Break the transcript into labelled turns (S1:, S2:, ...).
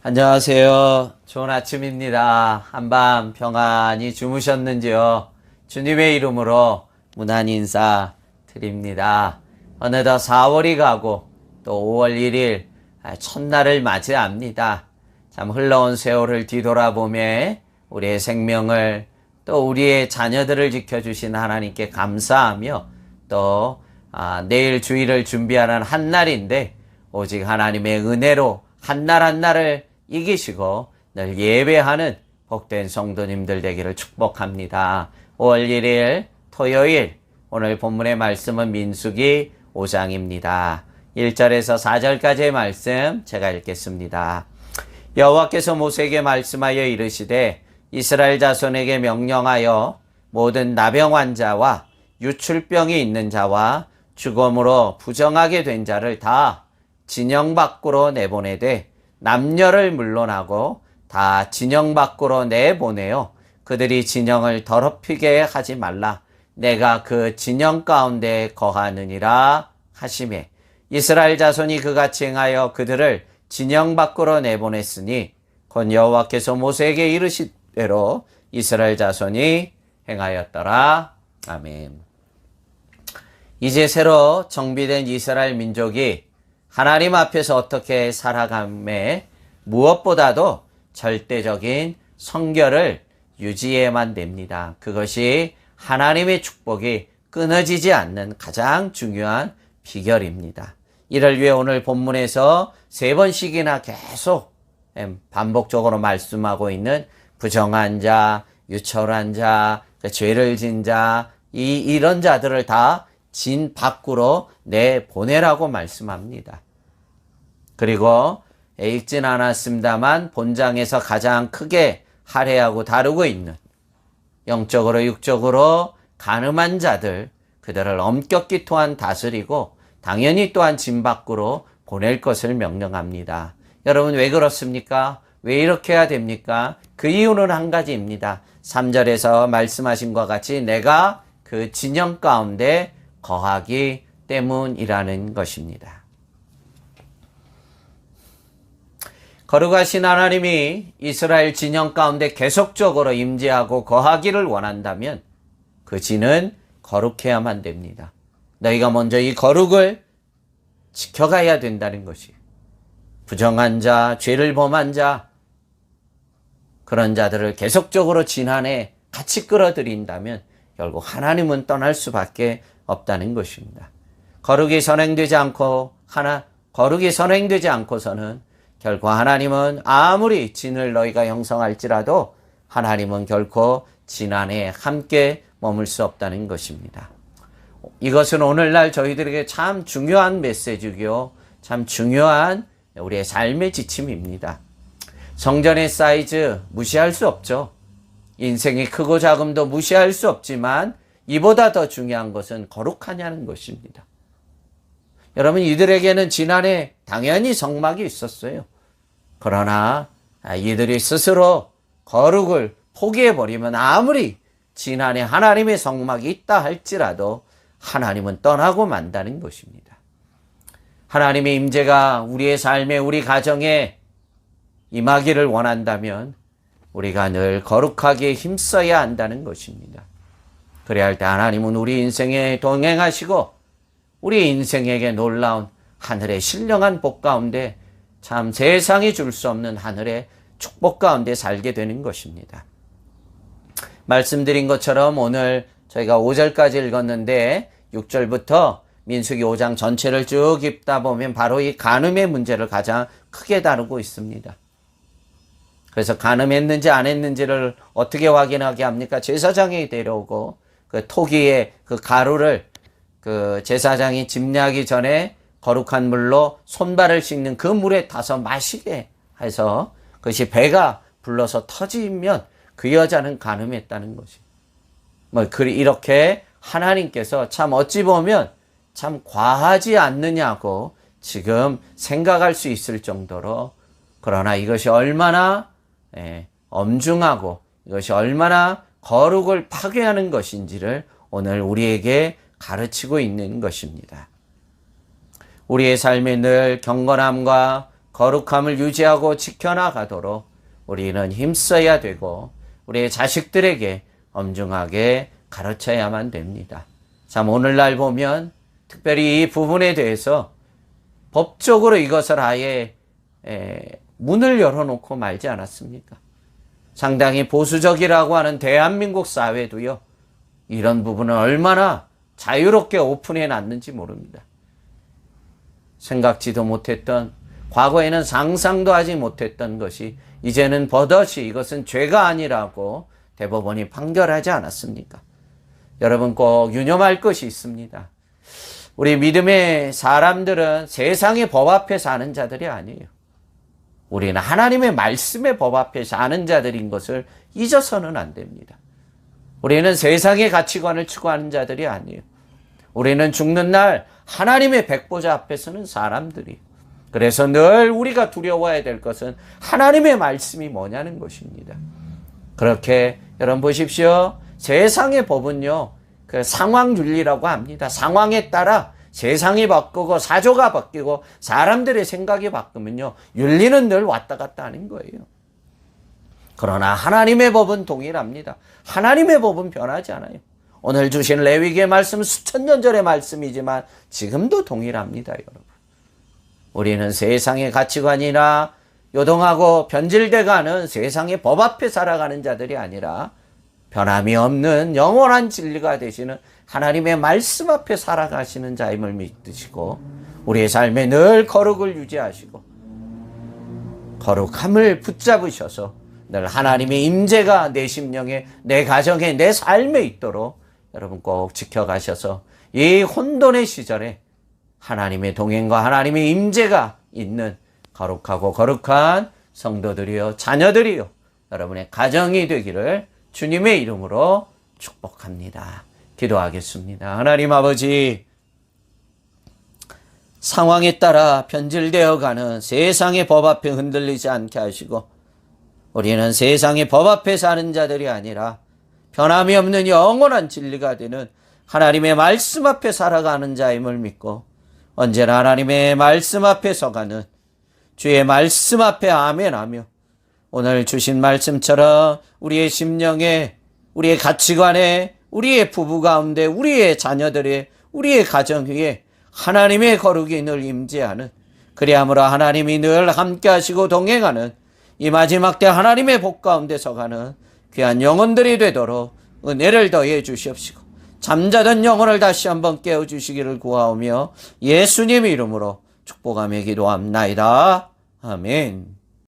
S1: 안녕하세요. 좋은 아침입니다. 한밤 평안히 주무셨는지요? 주님의 이름으로 문안 인사 드립니다. 어느덧 4월이 가고 또 5월 1일 첫날을 맞이합니다. 참 흘러온 세월을 뒤돌아보며 우리의 생명을 또 우리의 자녀들을 지켜주신 하나님께 감사하며 또 내일 주일을 준비하는 한날인데 오직 하나님의 은혜로 한날 한날을 이기시고 늘 예배하는 복된 성도님들 되기를 축복합니다. 5월 1일 토요일 오늘 본문의 말씀은 민수기 5장입니다. 1절에서 4절까지의 말씀 제가 읽겠습니다. 여호와께서 모세에게 말씀하여 이르시되 이스라엘 자손에게 명령하여 모든 나병 환자와 유출병이 있는 자와 죽음으로 부정하게 된 자를 다 진영 밖으로 내보내되 남녀를 물론하고 다 진영 밖으로 내보내어 그들이 진영을 더럽히게 하지 말라. 내가 그 진영 가운데 거하느니라 하시매 이스라엘 자손이 그같이 행하여 그들을 진영 밖으로 내보냈으니 곧 여호와께서 모세에게 이르시대로 이스라엘 자손이 행하였더라. 아멘. 이제 새로 정비된 이스라엘 민족이 하나님 앞에서 어떻게 살아가매 무엇보다도 절대적인 성결을 유지해야만 됩니다. 그것이 하나님의 축복이 끊어지지 않는 가장 중요한 비결입니다. 이를 위해 오늘 본문에서 3번씩이나 계속 반복적으로 말씀하고 있는 부정한 자, 유철한 자, 죄를 진 자, 이런 자들을 다 진 밖으로 내보내라고 말씀합니다. 그리고 읽진 않았습니다만 본장에서 가장 크게 할애하고 다루고 있는 영적으로 육적으로 가늠한 자들, 그들을 엄격히 또한 다스리고 당연히 또한 진 밖으로 보낼 것을 명령합니다. 여러분 왜 그렇습니까? 왜 이렇게 해야 됩니까? 그 이유는 한 가지입니다. 3절에서 말씀하신 것과 같이 내가 그 진영 가운데 거하기 때문이라는 것입니다. 거룩하신 하나님이 이스라엘 진영 가운데 계속적으로 임재하고 거하기를 원한다면 그 진은 거룩해야만 됩니다. 너희가 먼저 이 거룩을 지켜가야 된다는 것이 부정한 자, 죄를 범한 자, 그런 자들을 계속적으로 진 안에 같이 끌어들인다면 결국 하나님은 떠날 수밖에 없다는 것입니다. 거룩이 선행되지 않고서는 결국 하나님은 아무리 진을 너희가 형성할지라도 하나님은 결코 진 안에 함께 머물 수 없다는 것입니다. 이것은 오늘날 저희들에게 참 중요한 메시지고요. 참 중요한 우리의 삶의 지침입니다. 성전의 사이즈 무시할 수 없죠. 인생이 크고 작음도 무시할 수 없지만 이보다 더 중요한 것은 거룩하냐는 것입니다. 여러분 이들에게는 지난해 당연히 성막이 있었어요. 그러나 이들이 스스로 거룩을 포기해버리면 아무리 지난해 하나님의 성막이 있다 할지라도 하나님은 떠나고 만다는 것입니다. 하나님의 임재가 우리의 삶에 우리 가정에 임하기를 원한다면 우리가 늘 거룩하게 힘써야 한다는 것입니다. 그래야 할 때 하나님은 우리 인생에 동행하시고 우리 인생에게 놀라운 하늘의 신령한 복 가운데 참 세상이 줄 수 없는 하늘의 축복 가운데 살게 되는 것입니다. 말씀드린 것처럼 오늘 저희가 5절까지 읽었는데 6절부터 민수기 5장 전체를 쭉 읽다 보면 바로 이 간음의 문제를 가장 크게 다루고 있습니다. 그래서 간음했는지 안 했는지를 어떻게 확인하게 합니까? 제사장이 데려오고 그 토기의 그 가루를 그 제사장이 집례하기 전에 거룩한 물로 손발을 씻는 그 물에 타서 마시게 해서 그것이 배가 불러서 터지면 그 여자는 간음했다는 것이. 이렇게 하나님께서 참 어찌 보면 참 과하지 않느냐고 지금 생각할 수 있을 정도로, 그러나 이것이 얼마나 엄중하고 이것이 얼마나 거룩을 파괴하는 것인지를 오늘 우리에게 가르치고 있는 것입니다. 우리의 삶에 늘 경건함과 거룩함을 유지하고 지켜나가도록 우리는 힘써야 되고 우리의 자식들에게 엄중하게 가르쳐야만 됩니다. 참 오늘날 보면 특별히 이 부분에 대해서 법적으로 이것을 아예 문을 열어놓고 말지 않았습니까? 상당히 보수적이라고 하는 대한민국 사회도요, 이런 부분을 얼마나 자유롭게 오픈해 놨는지 모릅니다. 생각지도 못했던, 과거에는 상상도 하지 못했던 것이 이제는 버젓이 이것은 죄가 아니라고 대법원이 판결하지 않았습니까? 여러분 꼭 유념할 것이 있습니다. 우리 믿음의 사람들은 세상의 법 앞에 사는 자들이 아니에요. 우리는 하나님의 말씀의 법 앞에 사는 자들인 것을 잊어서는 안 됩니다. 우리는 세상의 가치관을 추구하는 자들이 아니에요. 우리는 죽는 날 하나님의 백보자 앞에 서는 사람들이. 그래서 늘 우리가 두려워해야 될 것은 하나님의 말씀이 뭐냐는 것입니다. 그렇게 여러분 보십시오. 세상의 법은요, 그 상황윤리라고 합니다. 상황에 따라 세상이 바뀌고 사조가 바뀌고 사람들의 생각이 바뀌면요, 윤리는 늘 왔다 갔다 하는 거예요. 그러나 하나님의 법은 동일합니다. 하나님의 법은 변하지 않아요. 오늘 주신 레위기의 말씀은 수천 년 전의 말씀이지만 지금도 동일합니다, 여러분. 우리는 세상의 가치관이나 요동하고 변질돼가는 세상의 법 앞에 살아가는 자들이 아니라 변함이 없는 영원한 진리가 되시는 하나님의 말씀 앞에 살아가시는 자임을 믿으시고 우리의 삶에 늘 거룩을 유지하시고 거룩함을 붙잡으셔서 늘 하나님의 임재가 내 심령에, 내 가정에, 내 삶에 있도록 여러분 꼭 지켜가셔서 이 혼돈의 시절에 하나님의 동행과 하나님의 임재가 있는 거룩하고 거룩한 성도들이요, 자녀들이요, 여러분의 가정이 되기를 주님의 이름으로 축복합니다. 기도하겠습니다. 하나님 아버지, 상황에 따라 변질되어가는 세상의 법 앞에 흔들리지 않게 하시고 우리는 세상의 법 앞에 사는 자들이 아니라 변함이 없는 영원한 진리가 되는 하나님의 말씀 앞에 살아가는 자임을 믿고 언제나 하나님의 말씀 앞에 서가는 주의 말씀 앞에 아멘하며 오늘 주신 말씀처럼 우리의 심령에, 우리의 가치관에, 우리의 부부 가운데, 우리의 자녀들의, 우리의 가정 위에 하나님의 거룩이 늘 임재하는, 그리함으로 하나님이 늘 함께 하시고 동행하는 이 마지막 때 하나님의 복 가운데 서가는 귀한 영혼들이 되도록 은혜를 더해 주시옵시고 잠자던 영혼을 다시 한번 깨워주시기를 구하오며 예수님 이름으로 축복하며 기도합나이다. 아멘.